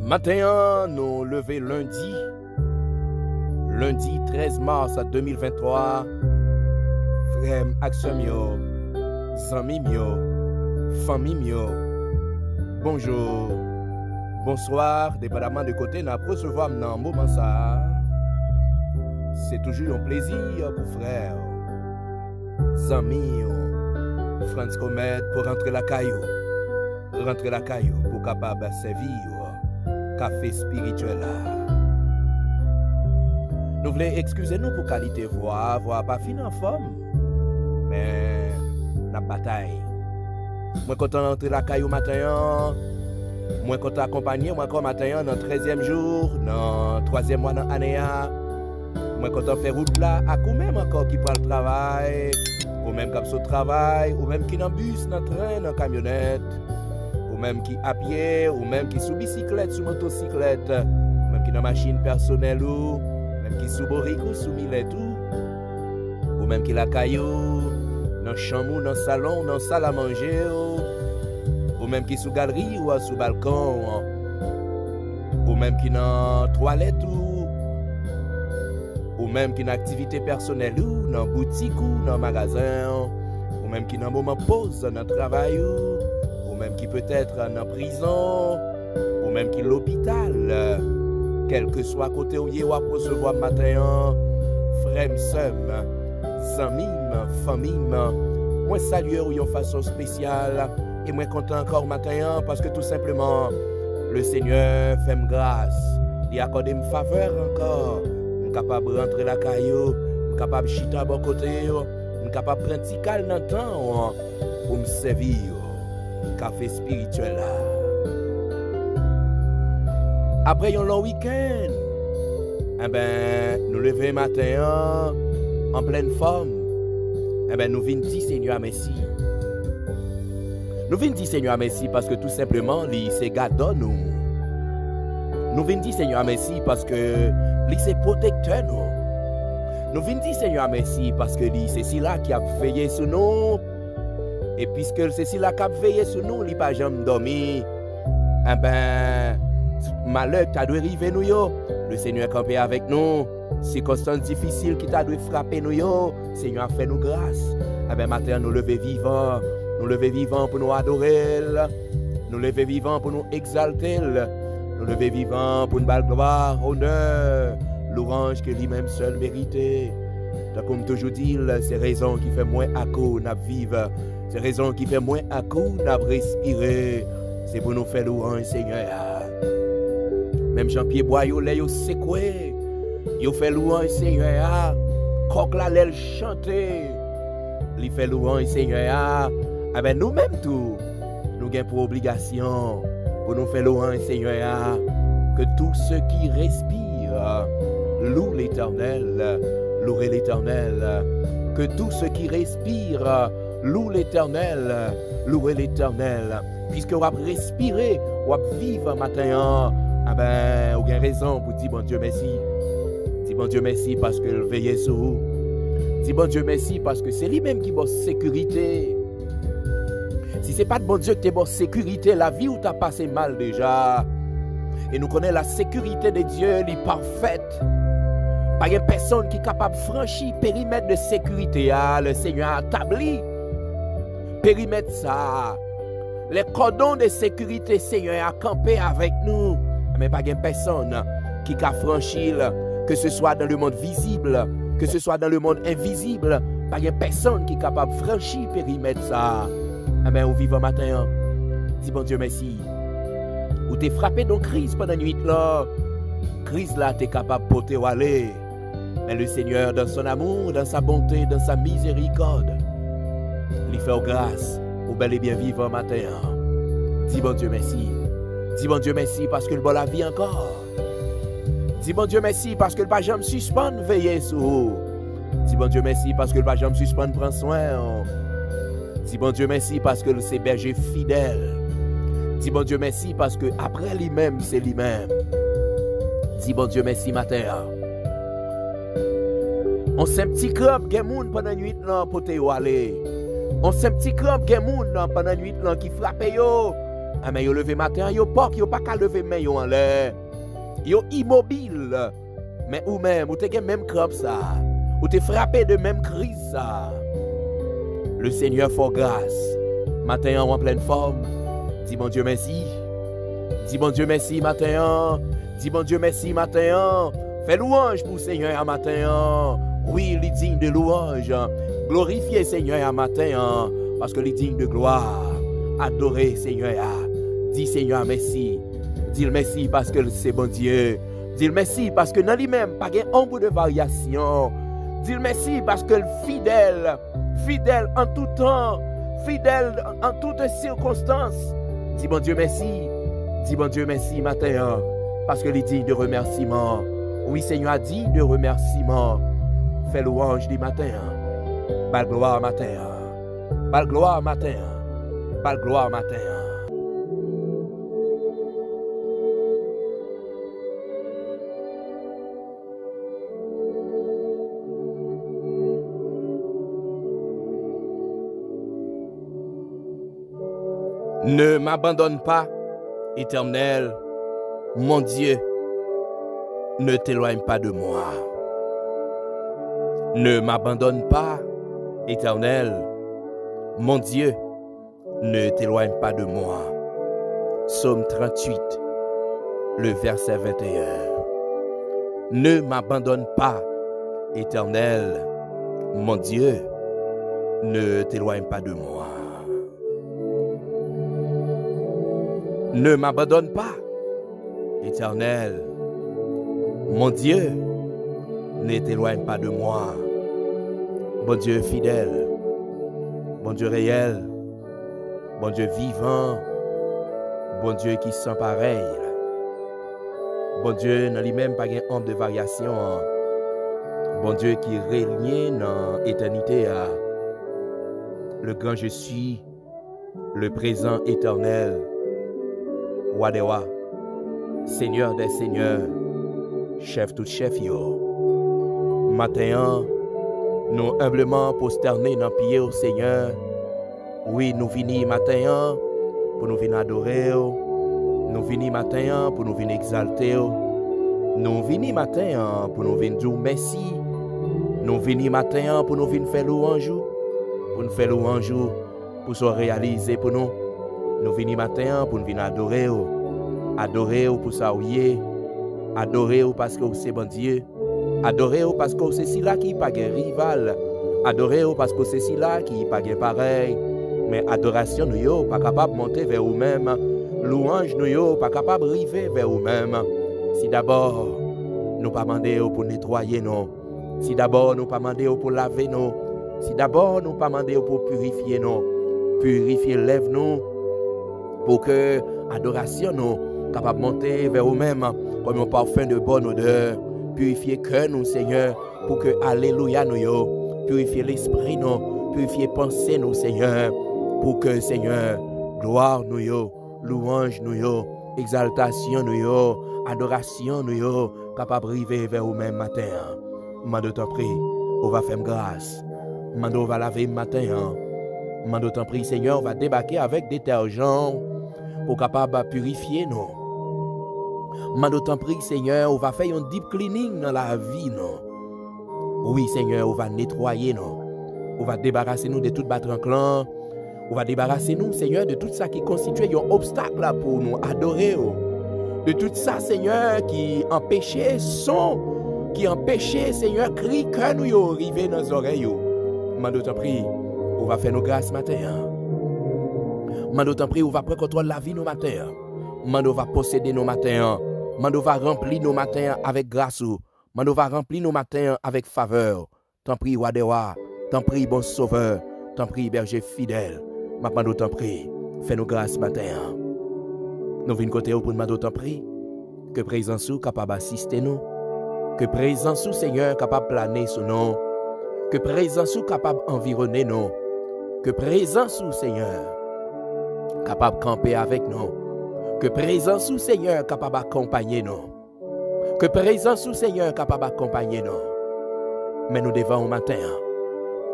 Matin, nous levé lundi 13 mars 2023. Frère, action mio, zami mio, famille mio. Bonjour, bonsoir, dépendamment de côté, n'a recevoir dans moment ça. C'est toujours un plaisir pour frère, zami, Franz Comet pour rentrer la caillou pour capable servir café spirituel là. Nous voulons excuser nous pour qualité voix pas fin en forme, mais la bataille. Moi content d'entrer la caillou matin, moi content accompagner moi comme matin dans 13e jour, dans 3e mois dans année. Moi content faire route là, à coup même encore qui prend le travail, ou même comme au travail, ou même qui dans bus, dans train, dans camionnette, ou même qui à pied, ou même qui sous bicyclette, sous motocyclette, ou même qui dans machine personnelle ou même qui sous boric ou sous millet ou même qui la caillou, dans chambre, dans salon, dans salle à manger, ou même qui sous galerie ou sous balcon, ou même qui dans toilette ou même qui dans activité personnelle ou dans boutique ou dans magasin, ou même qui dans moment pause dans travail ou même qui peut-être dans prison, ou même qui l'hôpital, quel que soit côté où vous recevoir matin, frère, sœur, amis, famille, moi salue de façon spéciale et moi content encore matin parce que tout simplement le Seigneur fait me grâce, il accorde me faveur encore, je suis capable de rentrer la caillou, je suis capable de chiter à bon côté, je suis capable de prendre petit calme dans le temps pour me servir café spirituel là. Après un long week-end, nous levons matin en pleine forme. Nous venons dire Seigneur merci. Nous venons dire Seigneur merci parce que tout simplement, c'est gardant nous. Nous venons dire Seigneur merci parce que c'est protecteur nous. Nous venons dire Seigneur merci parce que c'est celui-là qui a veillé sur nous. Et puisque c'est celui-là qui a veillé sur nous, il n'a pas jamais dormi. Malheur qui a dû arriver nous yo, le Seigneur campé avec nous. Circonstances difficiles qui t'a dû frapper nous yo, Seigneur a fait nous grâce. Matin nous lever vivants pour nous adorer, nous lever vivants pour nous exalter, nous lever vivants pour nous battre gloire, honneur, l'orange que lui-même seul méritait. Comme toujours dit, c'est raison qui fait moins à coup n'a vivre, c'est raison qui fait moins à coup n'a respirer. C'est pour nous faire louange Seigneur. Même Jean-Pierre Boyau, là, il secoué. Il fait louange Seigneur. Coq la l'aile chanter. Il fait louange Seigneur. Nous-mêmes tout, nous avons pour obligation pour nous faire louange Seigneur. Que tous ceux qui respirent louent l'Éternel. Louez l'Éternel. Que tous ceux qui respirent louent l'Éternel. Louez l'Éternel. Puisque vous avez respiré, vous avez vivre matin. Vous avez raison pour dire bon Dieu merci. Dis bon Dieu merci parce que le veille sur vous. Dis bon Dieu merci parce que c'est lui-même qui bosse sécurité. Si ce n'est pas de bon Dieu qui bosse sécurité, la vie où tu as passé mal déjà. Et nous connaissons la sécurité de Dieu, elle est parfaite. Pas une personne qui est capable de franchir le périmètre de sécurité. Le Seigneur a établi. Périmètre ça. Les cordons de sécurité, Seigneur a campé avec nous. Mais pas une personne qui a franchi, que ce soit dans le monde visible, que ce soit dans le monde invisible, pas une personne qui est capable de franchir le périmètre ça. Au vivant matin, dis bon Dieu merci. Ou t'es frappé dans crise pendant la nuit là. Crise là, t'es capable de porter ou aller. Mais le Seigneur, dans son amour, dans sa bonté, dans sa miséricorde, il fait grâce au bel et bien vivant matin. Dis bon Dieu merci. Dis bon Dieu merci parce que le bon la vie encore. Dis bon Dieu merci parce que le pas jamais suspendre veiller sur vous. Dis bon Dieu merci parce que le pas jamais suspendre prendre soin. Dis bon Dieu merci parce que c'est berger fidèle. Dis bon Dieu merci parce que après lui-même c'est lui-même. Dis bon Dieu merci matin. On sait un petit crampe qui moun pendant la nuit là pour te aller. On sait un petit crampe qui moun pendant la nuit là qui frappe yo. Mais yo levé matin, yo pas qu'à lever main yo en l'air. Yo immobile. Mais ou même, ou t'es même crampe ça. Ou t'es frappé de même crise ça. Le Seigneur fait grâce. Matin en pleine forme. Dis bon Dieu merci. Dis bon Dieu merci matin. Dis bon Dieu merci matin. Fais louange pour le Seigneur à matin. Oui, il est digne de louange. Glorifiez Seigneur à matin. Parce que il est digne de gloire. Adorez Seigneur. Dis Seigneur merci. Dis merci parce que c'est bon Dieu. Dis merci parce que dans lui-même, pas un ombre de variation. Dis merci parce que fidèle, fidèle en tout temps, fidèle en toutes circonstances. Dis bon Dieu merci. Dis bon Dieu merci matin. Parce que il est digne de remerciement. Oui Seigneur, digne de remerciement. Fais louange du matin. Bal gloire matin. Bal gloire matin. Bal gloire matin. Ne m'abandonne pas, Éternel, mon Dieu, ne t'éloigne pas de moi. Ne m'abandonne pas, Éternel, mon Dieu, ne t'éloigne pas de moi. Psaume 38, le verset 21. Ne m'abandonne pas, Éternel, mon Dieu, ne t'éloigne pas de moi. Ne m'abandonne pas, Éternel, mon Dieu, ne t'éloigne pas de moi. Bon Dieu fidèle, bon Dieu réel, bon Dieu vivant, bon Dieu qui sent pareil. Bon Dieu n'a lui-même pas un ombre de variation. Bon Dieu qui règne dans l'éternité. Le grand je suis, le présent éternel. Roi des rois, Seigneur des seigneurs, chef tout chef yo. Matin, nous humblement prosternés dans pied au Seigneur. Oui, nous venons matin pour nous venir adorer. Nous venons matin pour nous venir exalter. Nous venons matin pour nous venir dire merci. Nous venons matin pour nous venir faire louange. Pour nous faire louange, pour se réaliser pour nous. Nous venons matin pour nous venir adorer. Adorer pour ça ou adorer parce que c'est bon Dieu. Adorer parce que c'est si là qui pas de rival. Adorer parce que c'est si là qui pas de pareil. Mais adoration nous yo pas capable de monter vers vous-même. Louange nous yo pas capable de arriver vers vous-même. Si d'abord nous pas demander pour nettoyer nous. Si d'abord nous pas demander pour laver nous. Si d'abord nous pas demander pour purifier nous. Purifier lève nous pour que adoration nous capable de monter vers vous-même comme un parfum de bonne odeur. Purifier cœur nous, Seigneur, pour que alléluia nous yo. Purifier l'esprit nous, purifier pensée nous, Seigneur, pour que, Seigneur, gloire nous yo, louange nous yo, exaltation nous yo, adoration nous yo, capable de arriver vers vous-même matin. Mando t'en prie, on va faire grâce. Mando va laver matin. Mando t'en prie, Seigneur, on va débarquer avec détergent pour capable de purifier nous. Mando t'en prie, Seigneur, on va faire un deep cleaning dans la vie nous. Oui, Seigneur, on va nettoyer nous. On va débarrasser nous de tout battre clan. On va débarrasser nous, Seigneur, de tout ça qui constitue un obstacle là pour nous adorer. De tout ça, Seigneur, qui empêchait son, qui empêchait, Seigneur, cri que nous arriver dans nos oreilles. Mando t'en prie, on va faire nos grâces matin. Mando t'en prie, on va prendre contrôle de la vie nos matins. Mando va posséder nos matins. Mando va remplir nos matins avec grâce. Mando va remplir nos matins avec faveur. T'en prie, roi des rois. T'en prie, bon sauveur. T'en prie, berger fidèle. Mando t'en prie, fais nos grâces matin. Nous venons côté pour Mando t'en prie. Que présence ou capable d'assister nous. Que présence ou Seigneur capable de planer sur nous. Que présence ou capable d'environner nous. Que présence ou Seigneur capable de camper avec nous. Que présence ou Seigneur capable d'accompagner nous. Que présence ou Seigneur capable d'accompagner nous. Mais nous devons au matin.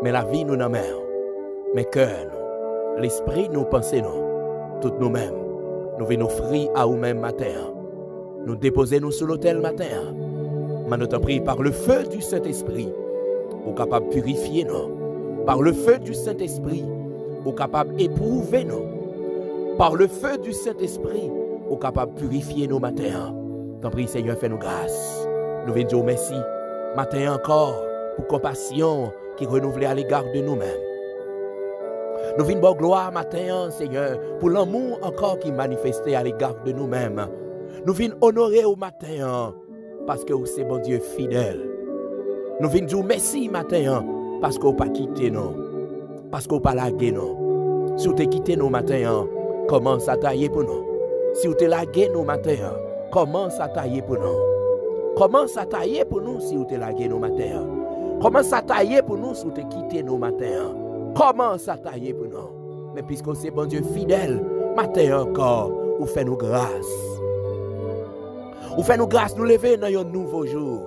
Mais la vie nous n'en met. Mais cœur nous. L'esprit nous pensons nous. Toutes nous-mêmes. nous venons offrir à vous-même matin. Nous déposer nous sur l'autel matin. Mais nous t'en prie par le feu du Saint-Esprit, ou capable de purifier nous. Par le feu du Saint-Esprit, ou capable d'éprouver nous. Par le feu du Saint-Esprit, ou capable de purifier nos matins. T'en prie, Seigneur, fais-nous grâce. Nous venons dire merci, matin encore, pour compassion qui renouvelle à l'égard de nous-mêmes. Nous venons dire gloire matin, Seigneur, pour l'amour encore qui manifestait à l'égard de nous-mêmes. Nous venons honorer au matin, parce que c'est bon Dieu fidèle. Nous venons dire merci matin, parce qu'on n'a pas quitté nous, parce qu'on n'a pas lagué nous. Si vous avez quitté nous matin, commence à tailler pour nous. Si vous avez lagué nous matin, commence à tailler pour nous. Commence à tailler pour nous si vous avez lagué nous matin. Commence à tailler pour nous si vous avez quitté nous matin. Commence à tailler pour nous. Mais puisque c'est bon Dieu fidèle, matin encore, vous faites nous grâce. Vous faites nous grâce, nous lever dans un nouveau jour.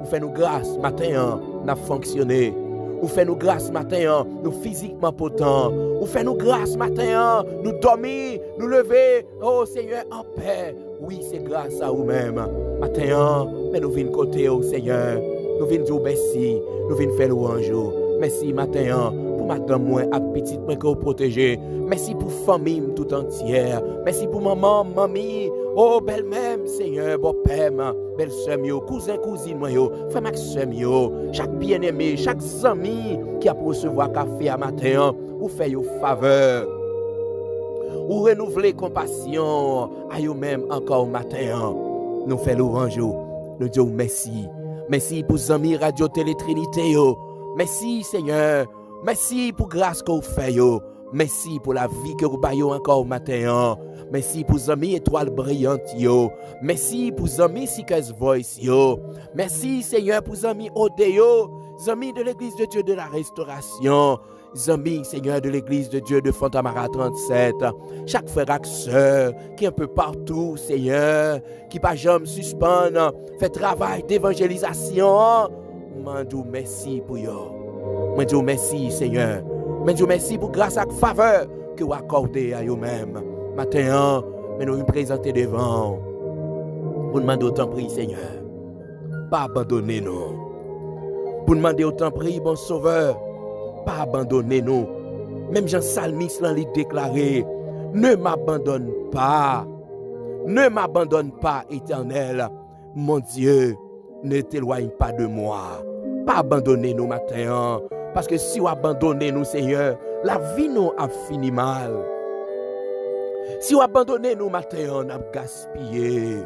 Vous faites nous grâce, matin, nous fonctionné. Vous faites nous grâce, matin, nous physiquement potents. Vous faites nous grâce, matin, nous dormir, nous lever, oh Seigneur, en paix. Oui, c'est grâce à vous-même. Matin, mais nous venons côté, oh Seigneur. Nous venons dire merci, nous venons faire louange. Merci, matin, pour madame moi, à petite moi que vous protégez. Merci pour famille tout entière. Merci pour maman, mamie. Oh, belle-mère, Seigneur, bon père, belle-sœur, cousin, cousine, frère Maxime, chaque bien-aimé, chaque ami qui a pour recevoir café à matin, ou fait une faveur, ou renouveler compassion à vous-même encore matin. Nous faisons louange, nous disons merci. Merci pour amis Radio Télé Trinité. Merci, Seigneur. Merci pour grâce que vous faites. Merci pour la vie que vous baillez encore au matin. Merci pour amis étoiles brillantes. Merci pour amis Seekers Voice. Merci Seigneur pour amis Odeo, amis de l'église de Dieu de la Restauration. Amis Seigneur de l'église de Dieu de Fontamara 37. Chaque frère et sœur qui est un peu partout Seigneur, qui pas jamais suspendre, fait travail d'évangélisation. Mandou merci pour vous. Mandou merci Seigneur. Mais Dieu merci pour grâce et faveur que vous accordez à vous-même. Matin, mais nous nous présenter devant. Pour demander autant prix, Seigneur. Pas abandonner nous. Pour demander autant prix, bon sauveur. Pas abandonner nous. Même Jean Salmis l'a déclaré. Ne m'abandonne pas. Ne m'abandonne pas, Éternel. Mon Dieu, ne t'éloigne pas de moi. Pas abandonner nous matin. Parce que si vous abandonnez nous, Seigneur, la vie nous a fini mal. Si vous abandonnez nous, matin, on a gaspillé.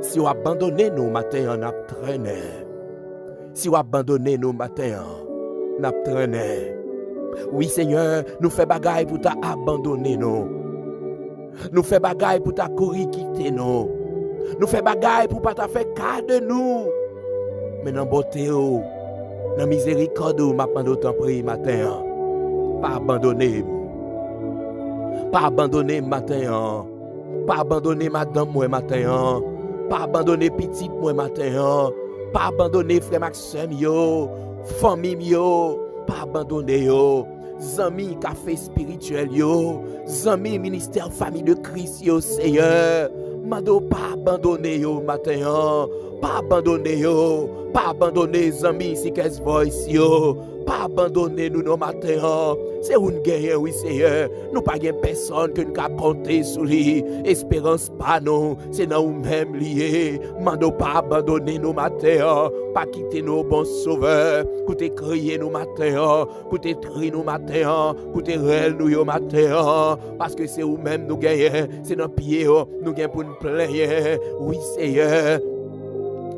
Si vous abandonnez nous, matin, on a traîné. Si vous abandonnez nous, matin, on a traîné. Oui, Seigneur, nous faisons bagaille pour t'abandonner nous. Nous faisons bagaille pour t'accourir quitter nous. Nous faisons bagaille pour pas faire cas de nous. Mais dans beauté, dans miséricorde, m'a demandé autant prier matin. Pas abandonner. Pas abandonner matin. Pas abandonner madame moi matin. Pas abandonner petite moi matin. Pas abandonner frère Maxime yo, famille yo, pas abandonner yo. Amis café spirituel yo, amis ministère famille de Christ yo Seigneur. Mando pas abandonner yo matin. Pas abandonner yo, pas abandonner amis Seekers Voice yo, pas abandonner nous nos matins. C'est une guerre oui Seigneur. Nous pas gain personne que nous cap compter sur lui. Espérance pas non, c'est dans nous même lié. Mando pas abandonner nos matins, pas quitter nos bons sauveurs. Côté crier nos matins, côté crier nos matins, côté réel nous yo matin parce que c'est nous même nous gagnons, c'est dans pied nous gagnons pour nous plaindre. Oui Seigneur.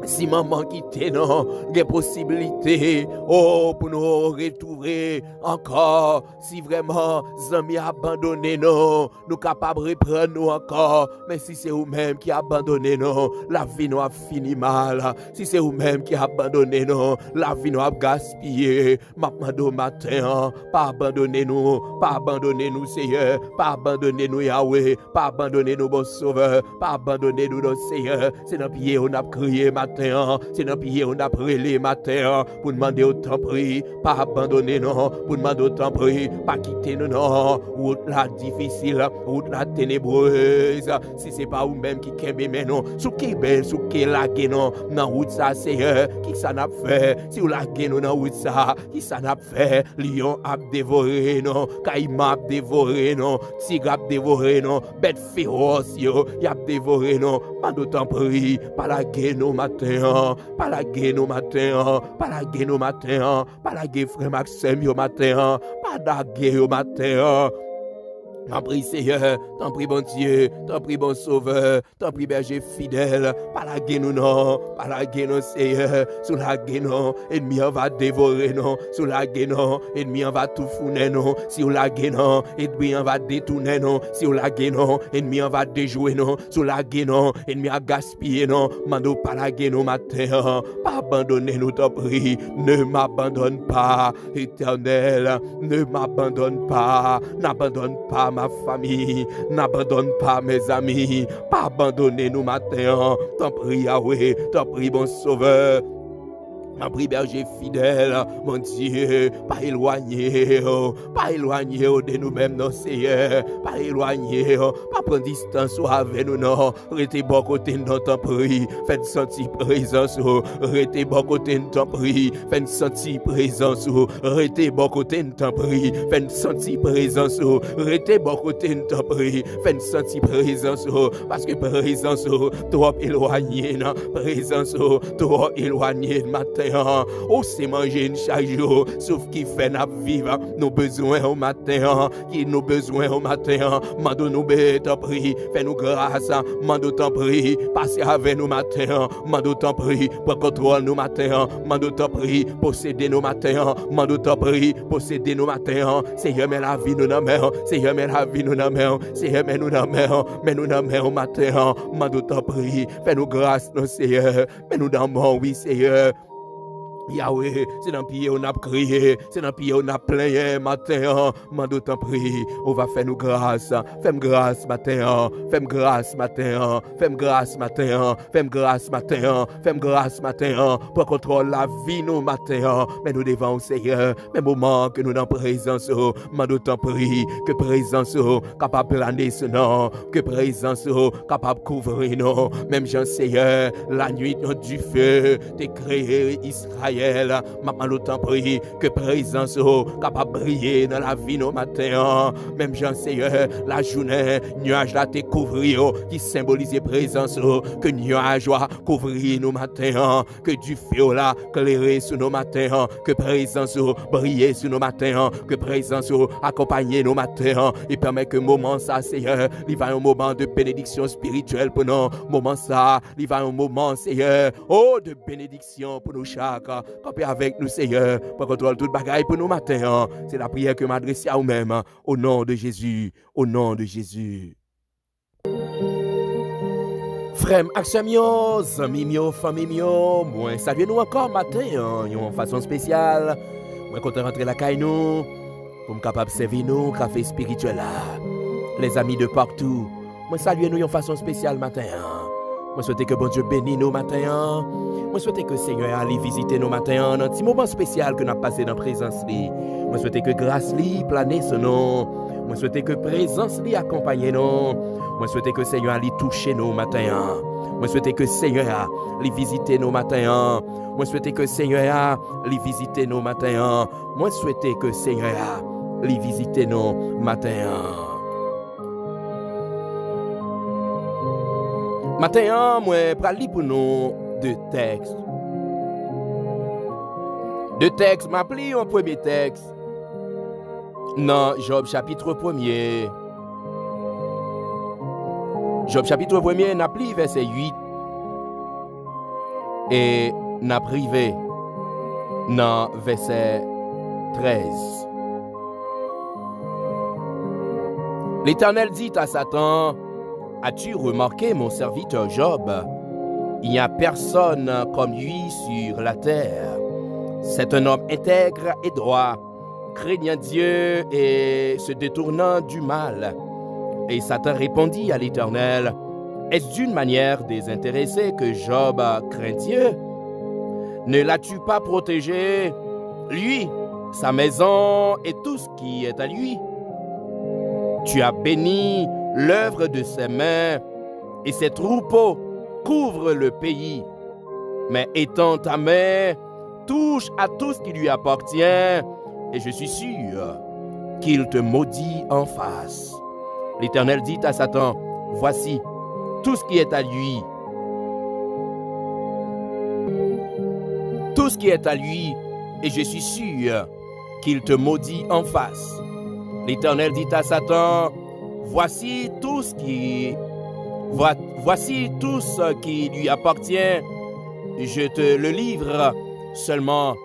Si maman quitte non, il y a possibilité pour nous retrouver encore. Si vraiment amis abandonné non, nous capables de reprendre nous encore. Mais si c'est vous-même qui abandonnez non, la vie nous a fini mal. Si c'est vous-même qui abandonnez non, la vie nous a gaspillé. Maintenant matin, pas abandonner nous Seigneur, pas abandonner nous Yahweh, pas abandonner nous bon sauveur, pas abandonner nous notre Seigneur. C'est dans pied on a crié matin. matin, c'est dans pied on a brûlé matin, pour demander autant prix, pas abandonner non, pour demander autant prix, pas quitter nous non, route là difficile, route là ténébreuse, si c'est pas vous-même qui kembe mais non, sous qui belle, sous qui lague non, dans route ça Seigneur, qui ça n'a fait, si vous lague nous dans route ça, qui ça n'a fait, lion a dévoré non, caïman a dévoré non, tigre a dévoré non, bête féroce yo, y a dévoré non, pas d'autant prix, pas la guerre nos matin, pas la guerre nos matin, pas la guerre nos matin, pas la guerre frère Maxime yo matin, pas la guerre au matin. T'en prie Seigneur, t'en prie bon Dieu, t'en prie bon Sauveur, t'en prie berger fidèle, pas la guerre nous non, pas la guerre non Seigneur, sous la guerre non, ennemi on va dévorer non, sous la guerre non, ennemi on va tout founer non, si on la guerre non, ennemi on va détourner non, si on la guerre non, ennemi on va déjouer non, sous la guerre non, ennemi a gaspiller non, mando pas la guerre non matin, pas abandonner nous t'en prie, ne m'abandonne pas, Éternel, ne m'abandonne pas, n'abandonne pas ma famille, n'abandonne pas mes amis, pas abandonner nous matin, t'en prie Yahweh, t'en prie bon Sauveur. T'en prie berger fidèle, mon Dieu, pas éloigner de nous-mêmes, non Seigneur, pas éloigner, pas prendre distance avec nous, non, restez bon côté de t'en prie, faites sentir présence, restez bon côté de t'en prie, faites sentir présence, restez bon côté de t'en prie, faites sentir présence, restez bon côté de t'en prie, faites sentir présence, parce que présence, trop éloigné, non, présence, trop éloigné de matin. On sait manger chaque jour, sauf qui fait n'a vivre nos besoins au matin, qui nos besoins au matin, mando nous t'en prie, fais-nous grâce, mando t'en prie, passez avec nous matin, mando t'en prie, pour contrôle nos matins, mando t'en prie, posséder nos matins, mando t'en prie, posséder nos matins, Seigneur, mais la vie nous n'a main, Seigneur, mais la vie nous n'a main, Seigneur, mais nous n'a main, mais nous n'a main au matin, mando t'en prie, fais-nous grâce, non Seigneur, mais nous dans mon oui Seigneur. Yahweh, c'est dans le pied on a crié, c'est dans le pied on a plaigné matin, mando t'en prie, on va faire nous grâce, fais-moi grâce matin, fais-moi grâce matin, fais-moi grâce matin, fais-moi grâce matin, fais-moi grâce matin, pour contrôler la vie nous matin, mais nous devons Seigneur, mais moment que nous dans présence, mando t'en prie, que présence capable planer ce nom, que présence capable couvrir nous, même Jean Seigneur, la nuit du feu, t'es créé Israël. Maman, t'en prie, que présence capable de briller dans la vie nos matins. Même Jean Seigneur, la journée, nuage là te couvrir, qui symbolise présence, que nuage va couvrir nos matins, que du feu là clairer sur nos matins, que présence briller sur nos matins, que présence accompagner nos matins, et permet que moment ça, Seigneur, il va un moment de bénédiction spirituelle pour nous, moment ça, il va un moment, Seigneur, oh, de bénédiction pour nous chaque. Campez avec nous, Seigneur, pour contrôler toute bagaille pour nous matin. C'est la prière que m'adresse à vous-même, au nom de Jésus, au nom de Jésus. Frère, action mio, zami mio, famille mio, moi, saluez nous encore matin, en façon spéciale. Moi, quand on rentre la caille nous, pour me capable de servir nous, café spirituel là. Les amis de partout, moi, saluez nous en façon spéciale matin. Moi, souhaite que bon Dieu bénisse nos matins. Moi, souhaite que le Seigneur aille visiter nos matins dans un petit moment spécial que nous avons passé dans la présence. Moi, souhaite que grâce lui plane sur nous. Moi, souhaite que présence lui accompagne nous. Moi, souhaite que le Seigneur aille toucher nos matins. Moi, souhaite que le Seigneur aille visiter nos matins. Moi, souhaite que le Seigneur aille visiter nos matins. Moi, souhaite que le Seigneur aille visiter nos matins. Matin, moi, je vais pour nous deux textes. Deux textes, je vais un premier texte. Dans Job chapitre 1er. Job chapitre 1er, je vais verset 8. Et je vais privé dans verset 13. L'Éternel dit à Satan: as-tu remarqué mon serviteur Job? Il n'y a personne comme lui sur la terre. C'est un homme intègre et droit, craignant Dieu et se détournant du mal. Et Satan répondit à l'Éternel: Est-ce d'une manière désintéressée que Job craint Dieu? Ne l'as-tu pas protégé, lui, sa maison et tout ce qui est à lui? Tu as béni l'œuvre de ses mains et ses troupeaux couvrent le pays. Mais étends ta main, touche à tout ce qui lui appartient, et je suis sûr qu'il te maudit en face. L'Éternel dit à Satan, voici tout ce qui est à lui. Tout ce qui est à lui, et je suis sûr qu'il te maudit en face. L'Éternel dit à Satan, voici tout ce qui lui appartient. Je te le livre, seulement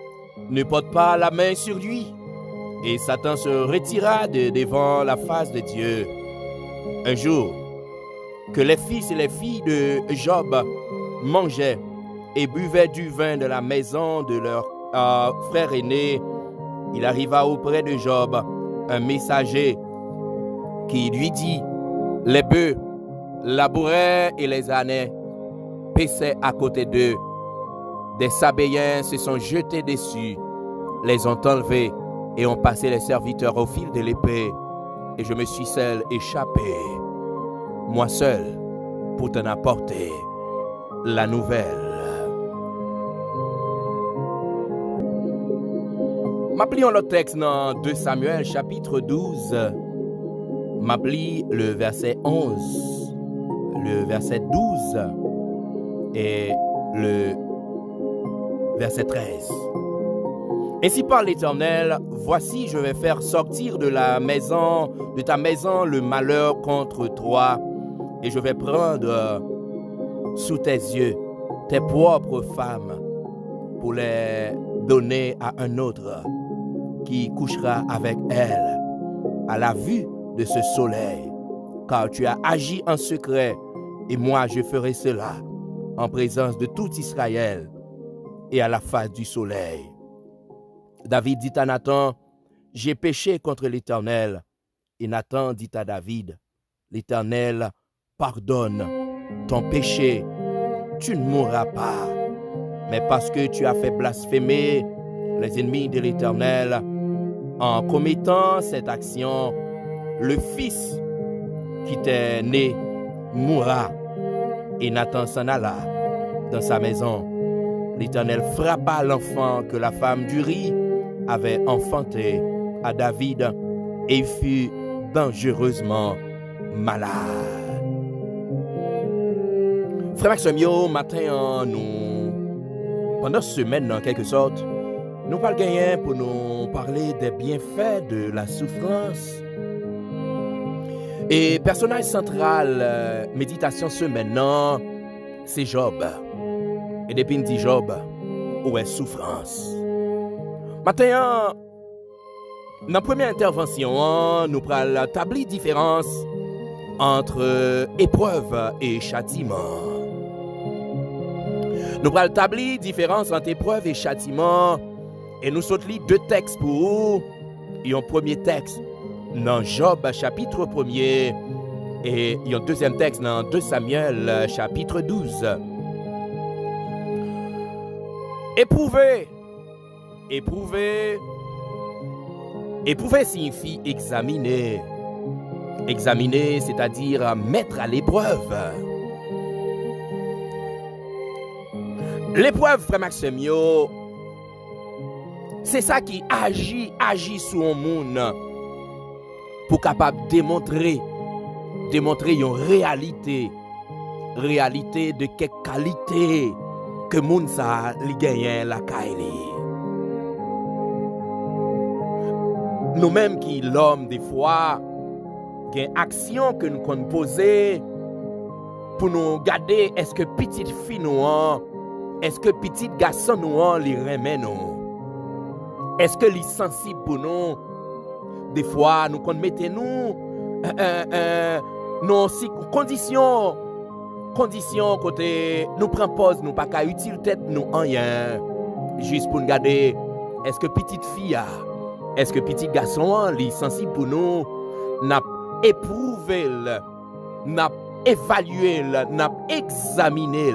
ne porte pas la main sur lui. Et Satan se retira devant la face de Dieu. Un jour, que les fils et les filles de Job mangeaient et buvaient du vin de la maison de leur frère aîné, il arriva auprès de Job un messager qui lui dit, les bœufs labouraient et les ânes paissaient à côté d'eux. Des Sabéens se sont jetés dessus, les ont enlevés et ont passé les serviteurs au fil de l'épée. Et je me suis seul échappé, moi seul, pour t'en apporter la nouvelle. M'applions le texte dans 2 Samuel chapitre 12. M'applie le verset 11, le verset 12 et le verset 13. Ainsi parle l'Éternel, voici je vais faire sortir de ta maison le malheur contre toi, et je vais prendre sous tes yeux tes propres femmes pour les donner à un autre qui couchera avec elles à la vue de ce soleil, car tu as agi en secret, et moi je ferai cela en présence de tout Israël et à la face du soleil. David dit à Nathan, j'ai péché contre l'Éternel. Et Nathan dit à David, l'Éternel pardonne ton péché, tu ne mourras pas. Mais parce que tu as fait blasphémer les ennemis de l'Éternel, en commettant cette action, le fils qui t'est né mourra. Et Nathan s'en alla dans sa maison. L'Éternel frappa l'enfant que la femme d'Uri avait enfanté à David et il fut dangereusement malade. Frère Maximio, matin, pendant cette semaine, en quelque sorte, nous parlons gagner pour nous parler des bienfaits de la souffrance. Et personnage central, méditation semaine, c'est Job. Et depuis dit Job, où est souffrance? Maintenant, dans la première intervention, nous prenons établir différence entre épreuve et châtiment. Nous prenons établir différence entre épreuve et châtiment. Et nous sautons 2 textes pour vous. Et un premier texte dans Job chapitre 1er et un deuxième texte dans 2 Samuel chapitre 12. Éprouver signifie examiner. Examiner, c'est-à-dire mettre à l'épreuve. L'épreuve, frère Maximio, c'est ça qui agit sur un monde pour capable démontrer une réalité de quelle qualité que moun sa li gagne la kaili. Nous-mêmes qui l'homme des fois, il y a une action que nous pouvons poser pour nous garder, est-ce que petite fille nous, est-ce que petit garçon nous, les remet nous? Est-ce que les sensibles pour nous? Des fois, nous mettons nos conditions côté nous prend pause, nous pas qu'à utile tête nous en rien. Juste pour nous garder, est-ce que petite fille, est-ce que petit garçon, les sensibles pour nous, n'a éprouvé, n'a évaluer, n'a examiner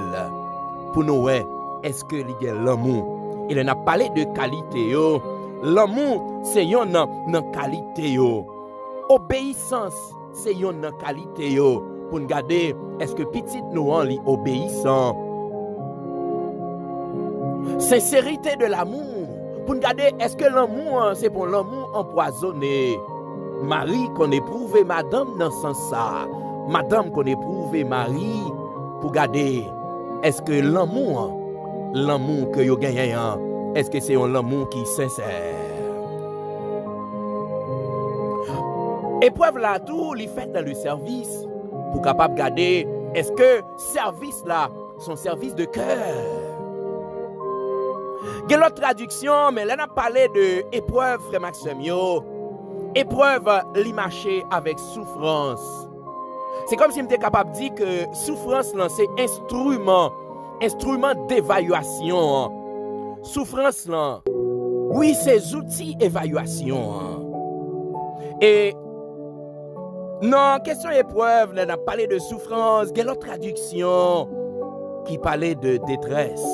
pour nous ouais, est-ce que il y a l'amour. Il n'a parlé de qualité yo. L'amour c'est yon nan qualité yo. Obéissance c'est yon nan qualité yo. Pour nous garder est-ce que petit nous en li obéissant. Sincérité de l'amour. Pour nous garder est-ce que l'amour c'est pour l'amour empoisonné. Marie qu'on éprouve madame dans sens ça. Madame qu'on éprouve Marie pour garder est-ce que l'amour que yo gagne est-ce que c'est un amour qui est sincère. Épreuve là tout li fait dans le service pour capable garder est-ce que service là son service de cœur. Il y a l'autre traduction mais là on a parlé de épreuve frère Maxime yo. Épreuve li marcher avec souffrance. C'est comme si j'étais capable de dire que souffrance c'est instrument d'évaluation. Souffrance là, oui, c'est outils d'évaluation. Et non, question épreuve, on a parlé de souffrance, il y a l'autre traduction qui parlait de détresse,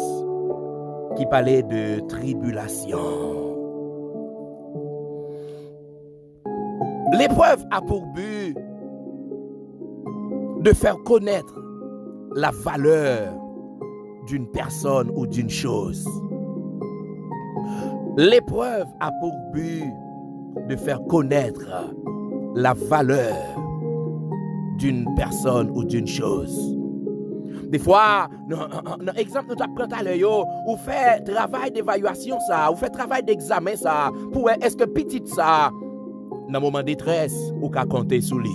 qui parlait de tribulation. L'épreuve a pour but de faire connaître la valeur d'une personne ou d'une chose. L'épreuve a pour but de faire connaître la valeur d'une personne ou d'une chose. Des fois, dans exemple nous t'apprend à l'heure, ou fait travail d'évaluation ça, ou fait travail d'examen ça, pour est-ce que petit ça dans moment de détresse ou qu'a compter sous lui.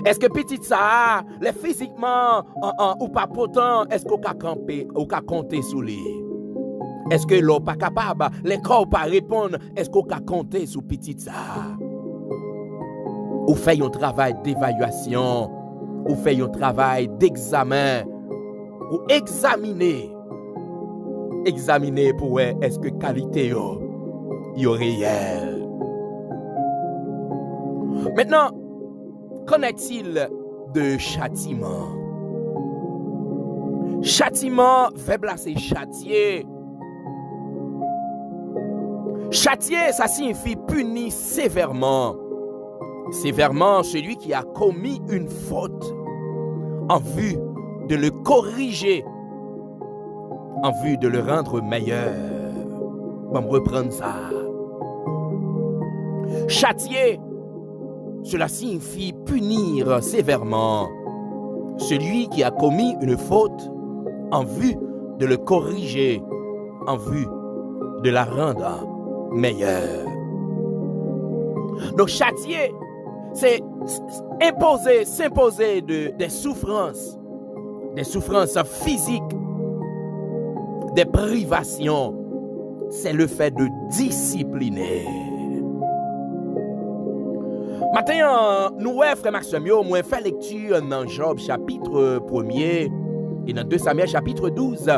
Est-ce que petit ça, les physiquement ou pas potent, est-ce qu'on peut camper ou peut compter sur lui? Est-ce que l'on pas capable, les corps pas répondre, est-ce qu'on peut compter sur petit ça? Ou fait un travail d'évaluation, ou fait un travail d'examen, ou examiner pour voir est-ce que qualité yo réelle. Maintenant, qu'en est-il de châtiment? Châtiment, verbe là c'est châtier. Châtier, ça signifie punir sévèrement. Sévèrement celui qui a commis une faute en vue de le corriger, en vue de le rendre meilleur. On va reprendre ça. Châtier, cela signifie punir sévèrement celui qui a commis une faute en vue de le corriger, en vue de la rendre meilleure. Donc châtier, c'est s'imposer des souffrances physiques, des privations. C'est le fait de discipliner. Maintenant, nous, frère Maxime, nous avons fait lecture dans Job chapitre 1er et dans 2 Samuel chapitre 12.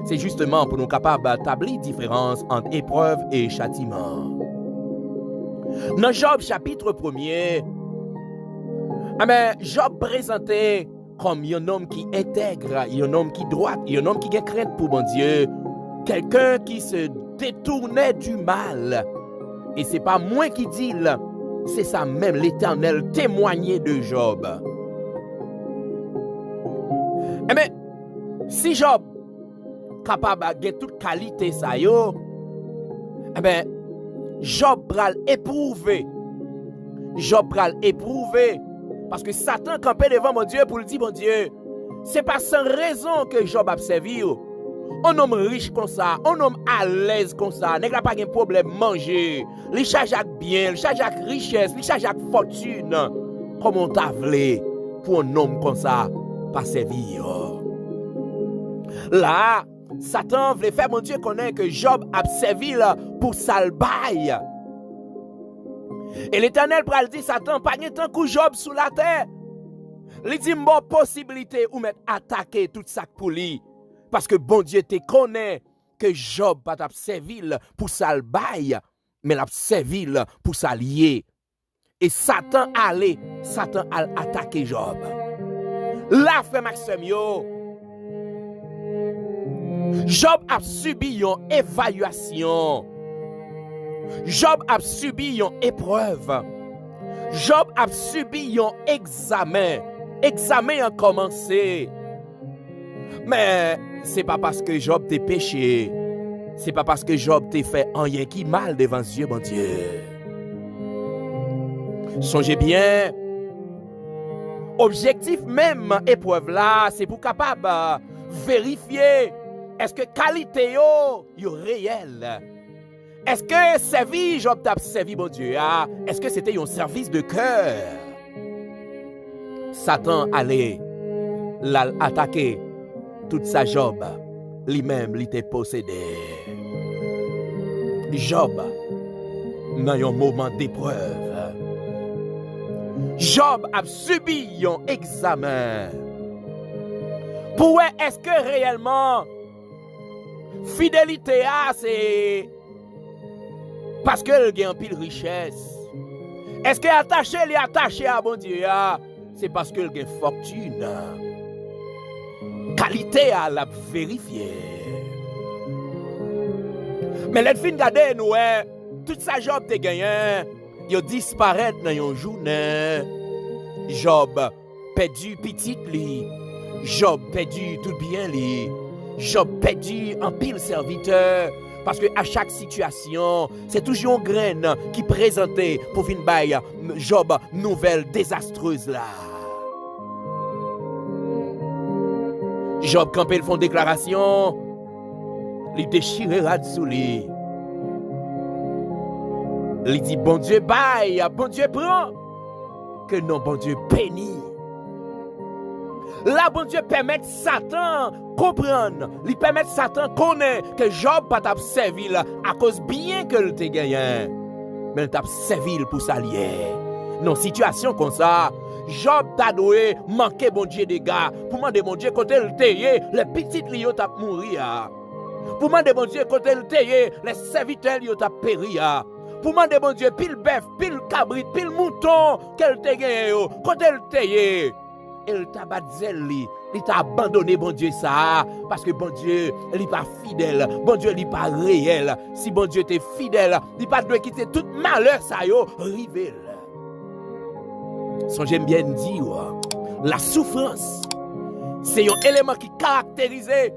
C'est justement pour nous capables d'établir différence entre épreuve et châtiment. Dans Job chapitre 1er, Job présenté comme un homme qui intègre, un homme qui droit, un homme qui a crainte pour bon Dieu, quelqu'un qui se détournait du mal. Et c'est pas moi qui dis, c'est ça même l'Éternel témoignait de Job. Si Job capable de toute qualité ça yo, Job pral éprouver. Job pral éprouver parce que Satan campait devant mon Dieu pour lui dire, bon Dieu, c'est pas sans raison que Job a servi. Un homme riche comme ça, un homme à l'aise comme ça, n'est pas de problème manger, il charge avec bien, il charge avec richesse, il charge avec fortune. Comment t'as voulu pour un homme comme ça pas servir? Là, Satan voulait faire mon Dieu connaître que Job a servi pour salbaille. Et l'Éternel pral dit Satan, pas de temps que Job sous la terre. Il dit bon possibilité ou mettre attaquer tout ça pour lui. Parce que bon Dieu te connaît que Job pas t'a servi pour salbaille, mais l'a servi pour s'allier. Et Satan allait, Satan a attaqué Job. Là, frère Maxime, Job a subi une évaluation. Job a subi une épreuve. Job a subi un examen. Examen a commencé. Mais c'est pas parce que Job t'a péché. C'est pas parce que Job t'a fait rien qui mal devant Dieu, bon Dieu. Songez bien. Objectif même épreuve là, c'est pour capable vérifier est-ce que qualité yo réelle. Est-ce que servi Job t'a servi bon Dieu? Est-ce que c'était un service de cœur? Satan allait l'attaquer toute sa Job. Lui-même, il était possédé. Job, dans un moment d'épreuve, Job a subi un examen. Pour est-ce que réellement fidélité c'est parce qu'elle a un pile richesse? Est-ce que attaché à bon Dieu c'est parce qu'elle a une fortune? Qualité à la vérifier. Mais les filles regardez nous toute sa Job te gagné, il disparaît dans une journée. Job perdu petit li. Job perdu tout bien li. Job perdu en pile serviteur. Parce que à chaque situation, c'est toujours une graine qui présentait pour venir bailler Job nouvelle désastreuse là. Job quand ils font déclaration, il déchirera dessous lui. Il dit bon Dieu baille, bon Dieu prend, que non bon Dieu bénit. Là bon Dieu permet Satan comprendre, il permet Satan connaître que Job pas t'a servi là à cause bien que il te gagné, mais il t'a servi pour s'allier. Non situation comme ça. Job t'a doué manquer bon Dieu des gars pour demander bon Dieu côté le tailler les petites lions t'a mourir pour demander bon Dieu côté le tailler les serviteurs lions t'a périr pour demander bon Dieu pile bœuf pile cabrit pile mouton qu'elle t'a gagné côté le tailler elle t'a battu il t'a abandonné bon Dieu ça parce que bon Dieu il est pas fidèle bon Dieu il est pas réel si bon Dieu t'es fidèle il pas doit quitter tout malheur ça yo rivel. Son j'aime bien dire, la souffrance, c'est un élément qui caractérise et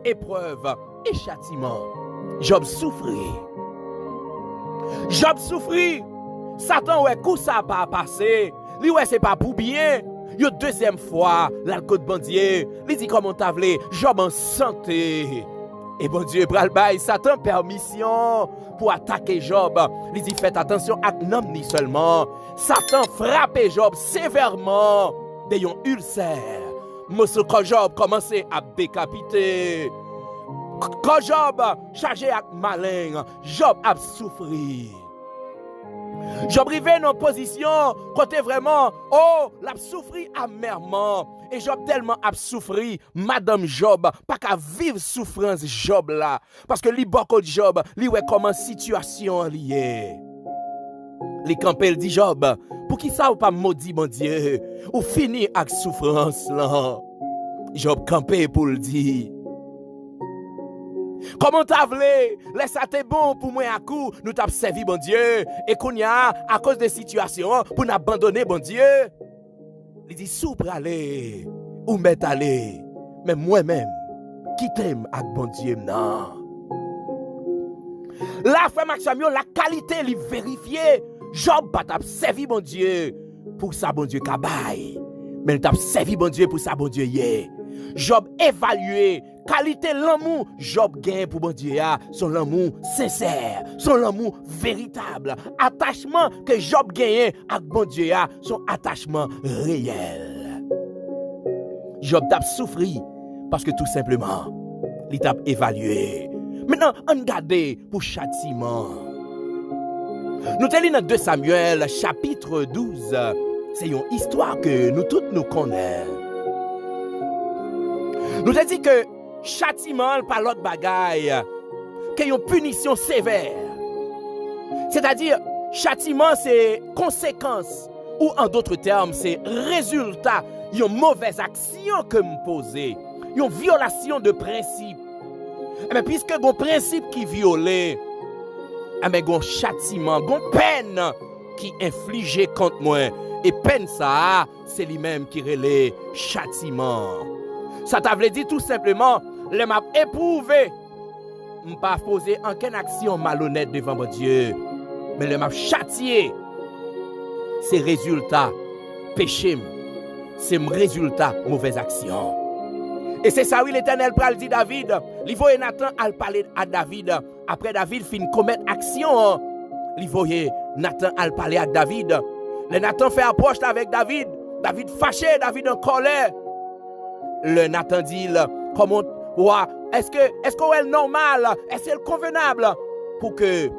épreuve et châtiment. Job souffrit. Job souffrit. Satan ouais coup ça pas passé. Lui ouais c'est pas pour bien. Yo deuxième fois, l'alcool bandier, il dit comment t'as voulu, Job en santé. Et bon Dieu pral bail Satan permission pour attaquer Job. Il dit faites attention à non ni seulement. Satan frappe Job sévèrement d'un ulcère. Monsieur quand Job commençait à décapiter. Quand Job chargé à malin, Job a souffert. Job arrivé dans une position côté vraiment l'a souffri amèrement et Job tellement a souffri madame Job pas qu'à vivre souffrance Job là parce que li beaucoup Job li ouais comment situation lié li campel dit Job pour qui ça ou pas maudit bon Dieu ou fini avec souffrance là Job campé pour le dire. Comment t'as voulu? Laisse ça t'es bon pour moi à coup. Nous t'avons servi, bon Dieu. Et qu'on y a, à cause des situations, pour nous abandonner, bon Dieu. Il dit, souple aller, ou mettre aller. Mais moi-même, qui t'aime avec bon Dieu, non. La frère Maxime, la qualité, il vérifiée. Job pas t'a servi, bon Dieu, pour ça, bon Dieu, kabaye. Mais il t'a servi, bon Dieu, pour ça, bon Dieu, yeah. Job évalué qualité l'amour Job gagne pour bon Dieu son l'amour sincère son l'amour véritable attachement que Job gagne avec bon Dieu son attachement réel. Job t'a souffri parce que tout simplement il t'a évalué. Maintenant on regarde pour châtiment. Nous te lisons dans 2 Samuel chapitre 12. C'est une histoire que nous tous nous connaissons. Nous te dit que châtiment par l'autre bagaille, qu'il y a une punition sévère. C'est-à-dire, Châtiment, c'est conséquence. Ou en d'autres termes, c'est résultat. Une mauvaise action que me poser. Une violation de principe. Mais puisque un principe qui violé, mais un châtiment, une peine qui infligé contre moi. Et peine ça, c'est lui-même qui relève châtiment. Ça t'a dit tout simplement, les m'a éprouvé. Je ne pas poser aucune action malhonnête devant mon Dieu. Mais les m'a châtié. C'est résultat péché. C'est résultat mauvaise action. Et c'est ça, oui, l'Éternel pral dit David. Il voyait Nathan à parler à David. Après David fin commettre action. Il voyait Nathan à parler à David. Le Nathan fait approche avec David. David fâché, David en colère. Le Nathan dit, comment, est-ce qu'on est normal, est-ce que c'est convenable pour que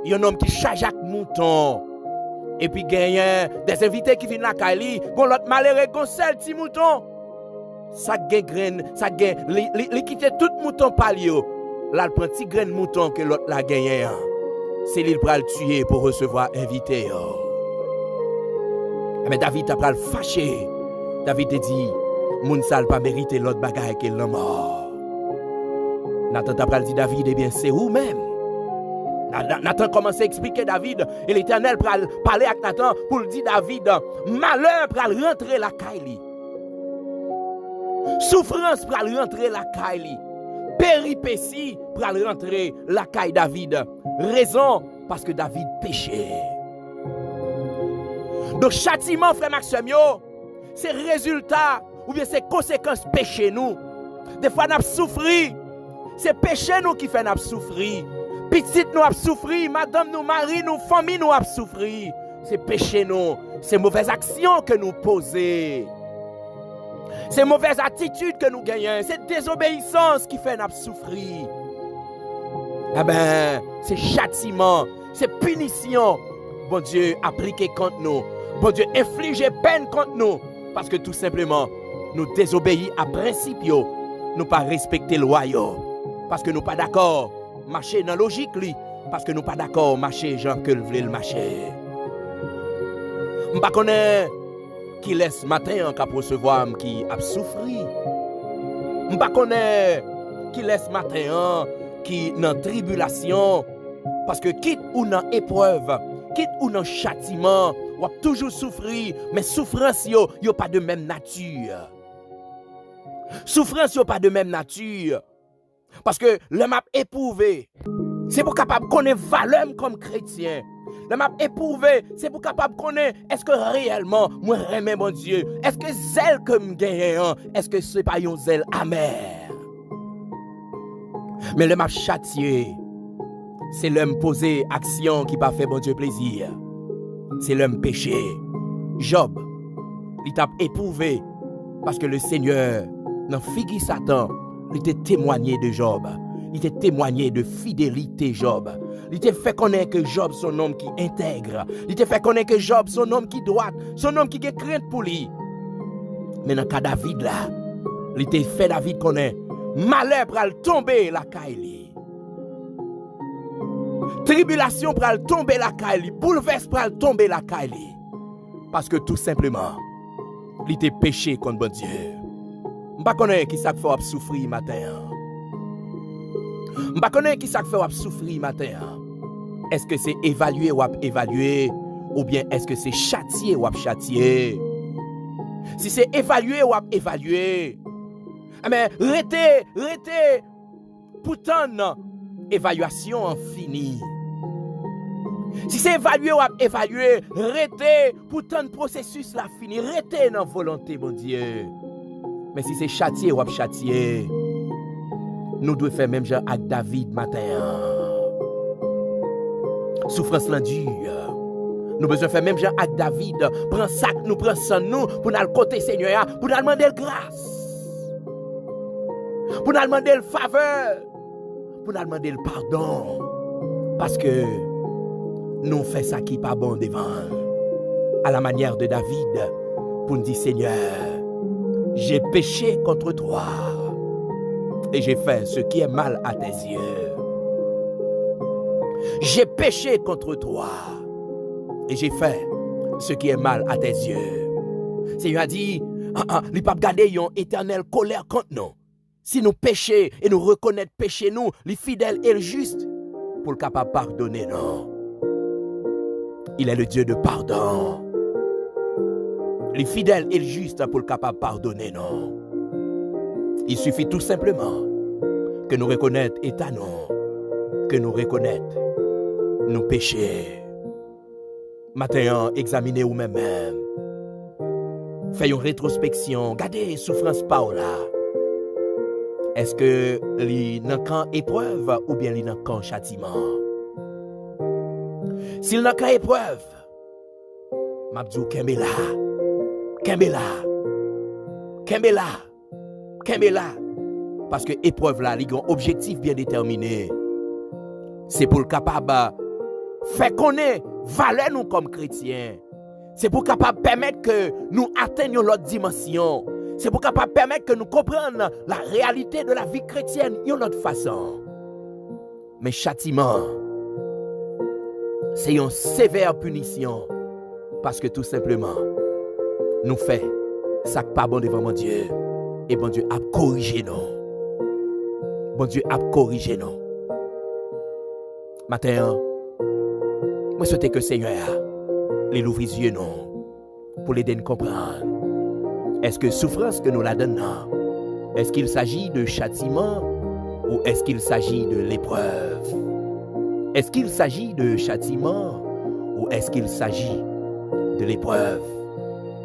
y ait un homme qui charge avec mouton et puis gagne des invités qui viennent à Kali, bon l'autre malheureux, gon seul petit mouton. Ça gagne, les quitter tout mouton palio. Là, le prend petit grain de mouton que l'autre la gagne. C'est lui qui va le tuer pour recevoir invité. Mais David a pas le fâché. David a dit, moun sal pas mérité l'autre bagaille qu'elle l'a mort. Nathan a pas dit David, eh bien c'est vous-même. Nathan commence à expliquer David et l'Éternel pral parler avec Nathan pour le dire David, malheur pral rentrer la caille. Souffrance pral rentrer la caille. Péripétie pral rentrer la caille David. Raison parce que David péchait. Donc châtiment frère Maxime, c'est résultat ou bien c'est conséquence péché nous. Des fois nous souffrir. C'est péché nous qui fait nous souffrir. Petite nous a souffrir, madame nous, mari nous, famille nous a souffrir. C'est péché nous, c'est mauvaise action que nous posons. C'est mauvaise attitude que nous gagnons, c'est désobéissance qui fait nous souffrir. Eh ben, c'est châtiment, c'est punition. Bon Dieu appliqué contre nous. Bon Dieu infliger peine contre nous. Parce que tout simplement, nous désobéissons à principe, nous pas respecter loi. Parce que nous pas d'accord. Marcher dans la logique, lui, parce que nous pas d'accord marcher gens que voulait le marcher. Je ne connais pas qui laisse matin en cap recevoir qui a souffert. Je ne connais pas qui laisse matin qui dans tribulation parce que quitte ou dans épreuve, quitte ou dans châtiment, ou toujours souffrir, mais souffrance yo pas de même nature. Souffrance yo pas de même nature. Parce que le m'a éprouvé, c'est pour capable connaître valeur comme chrétien. Le m'a éprouvé, c'est pour capable connaître est-ce que réellement moi j'aime mon Dieu. Est-ce que zèle que me gagne, est-ce que c'est pas un zèle amer. Mais le m'a châtié, c'est l'homme posé action qui pas fait bon Dieu plaisir. C'est l'homme péché. Job, il t'a éprouvé parce que le Seigneur dans figu Satan. Il était témoigné de Job. Il était témoigné de fidélité Job. Il était fait connaître que Job son homme qui intègre. Il était fait connaître que Job son homme qui droit. Son homme qui a crainte pour lui. Mais dans le cas de David là, il était fait David connaître. Malheur pral tomber la caille. Tribulation pral tomber la caille. Bouleverse pral tomber la caille. Parce que tout simplement, il était péché contre bon Dieu. Je ne connais pas qui ça fait souffrir matin. Je ne connais pas qui ça fait souffrir matin. Est-ce que c'est évaluer ou évaluer ou bien est-ce que c'est châtier ou châtier? Si c'est évaluer ou évaluer, mais restez pourtant évaluation en fini. Si c'est évaluer ou évaluer, restez pourtant le processus la fini, restez dans volonté mon Dieu. Mais si c'est châtier ou châtier, nous devons faire même genre avec David matin. Souffrance la dure. Nous besoin faire même genre avec David. Prends sac, nous prends ça nous pour nous côté Seigneur, pour nous demander grâce. Pour nous demander faveur. Pour nous demander le pardon. Parce que nous faisons ça qui n'est pas bon devant. À la manière de David, pour nous dire Seigneur, j'ai péché contre toi et j'ai fait ce qui est mal à tes yeux. J'ai péché contre toi et j'ai fait ce qui est mal à tes yeux. Seigneur a dit, il pas garder une éternelle colère contre nous. Si nous péchons et nous reconnaissons péché nous, les fidèles et le juste, pour le capable pardonner nous. Il est le Dieu de pardon. Les fidèles et le juste pour le capable pardonner nous. Il suffit tout simplement que nous reconnaissions état nous, que nous reconnaissions nos péchés. Matin, examinez vous-même. Faites une rétrospection. Regardez souffrance par là. Est-ce que li nan kan épreuve ou bien li nan kan châtiment? S'il nan kan épreuve, m'abdou kembe la. Kembe la. Kembe la. Kembe la. Parce que épreuve là, li gon objectif bien déterminé. C'est pour le capable faire connaître valeur nous comme chrétiens. C'est pour capable permettre que nous atteignions l'autre dimension. C'est pour capable permettre que nous comprenions la réalité de la vie chrétienne d'une autre façon. Mais châtiment, c'est une sévère punition. Parce que tout simplement, nous faisons ça qui pas bon devant mon Dieu. Et bon Dieu a corrigé nous. Bon Dieu a corrigé nous. Matin, moi souhaite que le Seigneur les ouvre les yeux nous pour l'aider à comprendre. Est-ce que souffrance que nous la donnons, est-ce qu'il s'agit de châtiment ou est-ce qu'il s'agit de l'épreuve? Est-ce qu'il s'agit de châtiment ou est-ce qu'il s'agit de l'épreuve?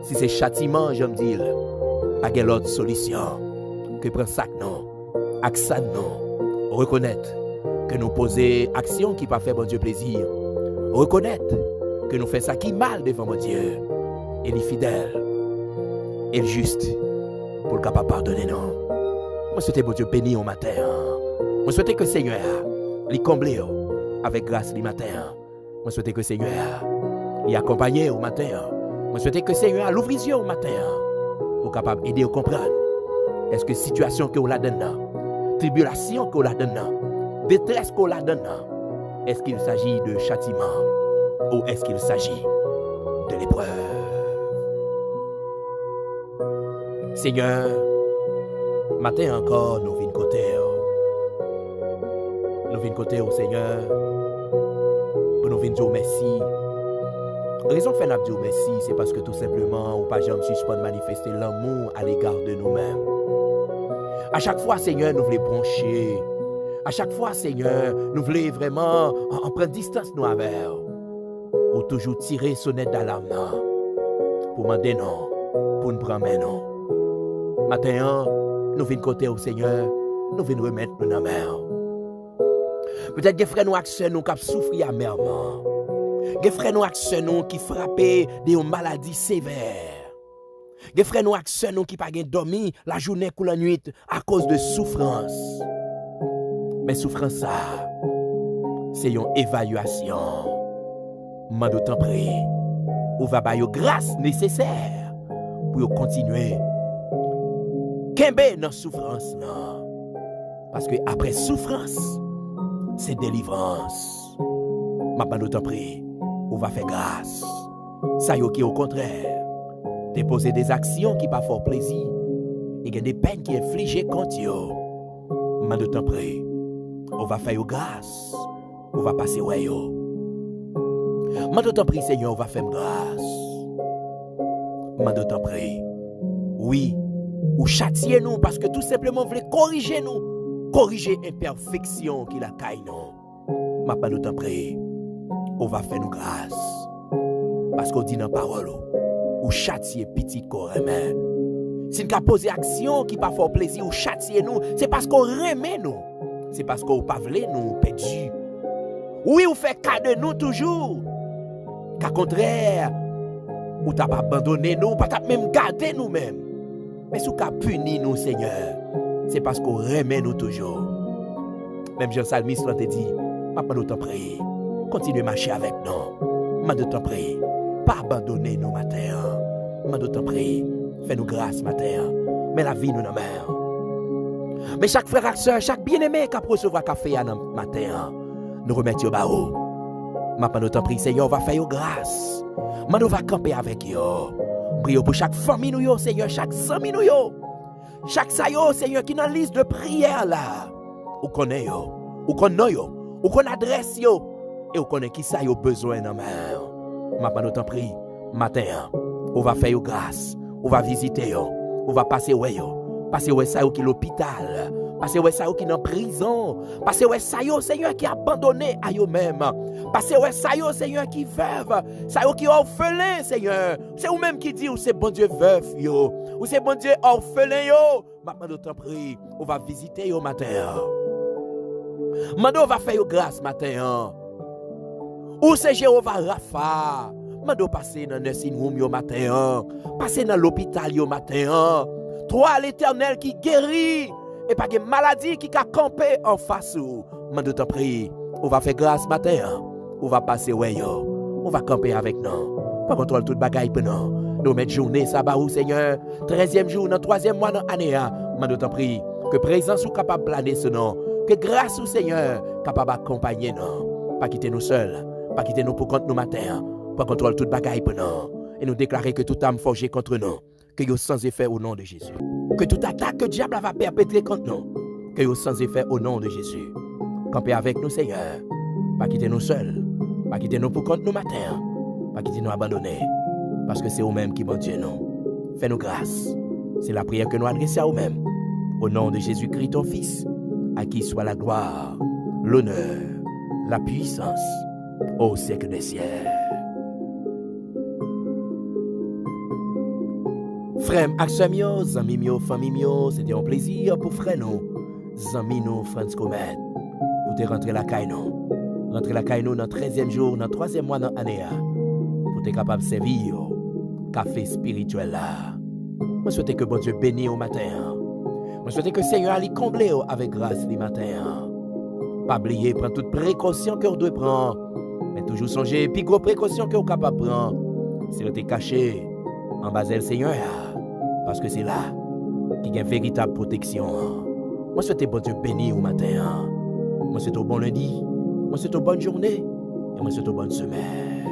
Si c'est châtiment, je me dis, pas de l'autre solution que prendre ça non, accent non, reconnaître que nous poser action qui pas fait bon Dieu plaisir, reconnaître que nous faisons ça qui mal devant mon Dieu et les fidèles et le juste pour le capable pardonner nous. Moi souhaite bon Dieu béni au matin. Moi souhaite que le Seigneur les comble avec grâce le matin. Moi souhaite que le Seigneur les accompagne au matin. Moi souhaite que le Seigneur l'ouvre les yeux au matin pour capable aider à comprendre. Est-ce que situation que vous la donne, tribulation que vous la donne, détresse que vous la donne, est-ce qu'il s'agit de châtiment ou est-ce qu'il s'agit de l'épreuve? Seigneur, matin encore, nous venons côté. Nous venons côté au Seigneur. Pour nous venir dire merci. La raison fait nous dire merci, c'est parce que tout simplement, ou pas jamais suspendre manifester l'amour à l'égard de nous-mêmes. À chaque fois, Seigneur, nous voulons broncher. À chaque fois, Seigneur, nous voulons vraiment en prendre distance nous avec. Ou toujours tirer sonnette d'alarme pour demander non, pour nous prendre non. Matin, nous venons côté au Seigneur, nous venons remettre nous dans la mer. Peut-être que frères nous accès nous qui souffrent amèrement. Que frères nous accès nous qui frappent de maladies sévères. Que frères nous accès nous qui pas dormi la journée ou la nuit à cause de souffrance. Mais souffrance ça, c'est une évaluation. Mande autant prier. Ou va ba yo grâce nécessaire pour continuer. Kembe dans souffrance là. Parce que après souffrance, c'est délivrance. Ma mande autant prier. Ou va faire grâce. Ça yo qui au contraire, déposer des actions qui pas fort plaisir et il y a des peines qui infligées contre yo. Mande autant prier. On va faire grâce. On va passer ouais yo. Mande autant prier Seigneur, on va faire grâce. Mande autant prier. Oui, ou châtier nous parce que tout simplement voulez corriger nous, corriger imperfection qui la caille nous. M'a pas d'autant prier. On va faire nous grâce. Parce qu'on dit dans la parole ou châtier petit corps remet. Si nous poser action qui pas fort plaisir ou châtier nous, c'est parce qu'on remet nous. C'est parce qu'on pas voulu nous perdu. Oui, ou fait cas de nous toujours. Qu'à contraire, ou t'as pas abandonné nous, pas t'as même gardé nous-mêmes. Mais si t'as puni nous, Seigneur, c'est parce qu'on remet nous toujours. Même Jean Salmiste l'a dit, pas d'autant prier. Continuez à marcher avec nous. M'a d'autant prier. Pas abandonner nous matin. M'a d'autant prier. Fais-nous grâce matin. Mais la vie nous dans mer. Mais chaque frère et soeur, chaque bien-aimé qui a recevoir café matin, nous remettons au barreau. Maintenant, t'en prie, Seigneur, va faire grâce. Maintenant, va camper avec yo. Prions pour chaque famille, nous, Seigneur, chaque ami, nous, chaque sayo, Seigneur, qui dans la liste de prière là. Ou connaît yo, ou connaît yo, ou connaît adresse yo, et ou connaît qui ça yo besoin dans main. Maintenant, t'en prie, matin, on va faire grâce, on va visiter yo, on va passer ouais yo, passer ouais ça yo qui l'hôpital. Parce que ça qui est en prison. Parce que ça yo Seigneur qui est abandonné à eux même. Parce que ça yo Seigneur qui veuve. Ça yo qui est orphelin Seigneur. C'est vous même qui dit ou c'est bon Dieu veuf yo. Ou c'est bon Dieu orphelin yo. Maintenant d'autant prie, on va visiter yo matin. Maintenant on va faire yo grâce matin. Ou c'est Jéhovah Rapha. Maintenant passer dans le nursing room yo matin. Passer dans l'hôpital yo matin. Toi l'Éternel qui guérit. Et pas de maladie qui a campé en face ou. Mande t'en prie, on va faire grâce matin. On va passer ouais yo. On va camper avec nous. Pas contrôle toute bagaille pour nous. Nous mettre journée sabbat ou Seigneur. 13e jour dans 3e mois dans l'année. Mande t'en prie, que présence ou capable planer ce nom. Que grâce au Seigneur capable accompagner nous. Pas quitter nous seuls. Pas quitter nous pour contre nous matin. Pas contrôle toute bagaille pour nous. Et nous déclarer que toute âme forgée contre nous. Que yo sans effet au nom de Jésus. Que toute attaque que le diable va perpétrer contre nous, que yo sans effet au nom de Jésus. Campez avec nous, Seigneur. Pas quitter nous seuls. Pas quitter nous pour contre nous matin. Pas quitter nous abandonner. Parce que c'est vous-même qui bon Dieu nous. Fais-nous grâce. C'est la prière que nous adressons à vous-mêmes. Au nom de Jésus-Christ, ton Fils, à qui soit la gloire, l'honneur, la puissance, au siècle des siècles. Frère, amis, amis, famille, c'était un plaisir pour frère nous, amis nous, France Comet, pour te rentrer la caille nous. Rentrer la caille nous dans le 13e jour, dans le 3e mois dans l'année, pour te capable de servir café spirituel là. Je souhaite que bon Dieu bénisse au matin. Je souhaite que le Seigneur allait combler avec grâce le matin. Pas oublier, prendre toute précaution que vous devez prendre, mais toujours songer, puis gros précaution que vous êtes capable de prendre. Si vous êtes caché en bas le Seigneur, parce que c'est là qu'il y a une véritable protection. Moi, je souhaite bon Dieu béni au matin. Moi, je souhaite un bon lundi. Moi, je souhaite une bonne journée. Et moi, je souhaite une bonne semaine.